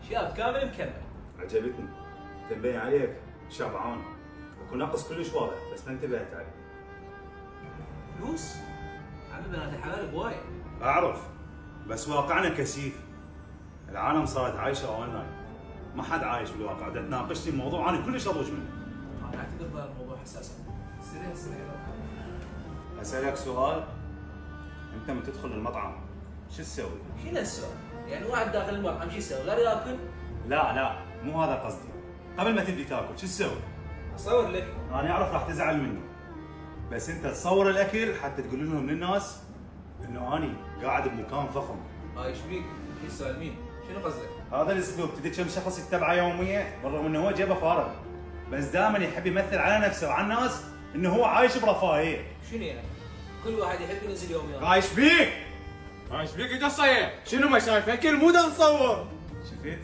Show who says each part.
Speaker 1: شياب كامل مكمل.
Speaker 2: عجبتني. تنبين عليك شبعان. اكو نقص كلش واضح بس ما انتبهت عليه.
Speaker 1: فلوس؟ عمي بنات الحلال بوايد.
Speaker 2: اعرف بس واقعنا كثيف. العالم صارت عايشه اونلاين. ما حد عايش بالواقع. دا تناقشني بموضوع انا كلش اضوج منه.
Speaker 1: انا اعتقد هذا الموضوع حساس. سريع.
Speaker 2: اسالك سؤال. انت من تدخل المطعم شو تسوي؟
Speaker 1: شنو السؤال؟ يعني واحد داخل المطعم شو يسوي؟ غير ياكل؟
Speaker 2: لا مو هذا قصدي. قبل ما تبدي تاكل شو تسوي؟
Speaker 1: اصور لك.
Speaker 2: انا اعرف راح تزعل مني. بس انت تصور الاكل حتى تقول لهم للناس انه اني قاعد بمكان فخم.
Speaker 1: هاي ايش بيك؟ شو السؤال مين؟ شنو قصدك؟
Speaker 2: هذا الاسلوب تدري كم شخص يتبعه يوميا بالرغم انه هو جيبه فارغ. بس دائما يحب يمثل على نفسه وعلى الناس انه هو عايش برفاهيه.
Speaker 1: شنو يعني؟ كل واحد يحب ينزل يوم يوم.
Speaker 2: عايش بيك؟
Speaker 3: ايش بيك يا قصير؟ شنو ما شايف اكل مو دا نصور.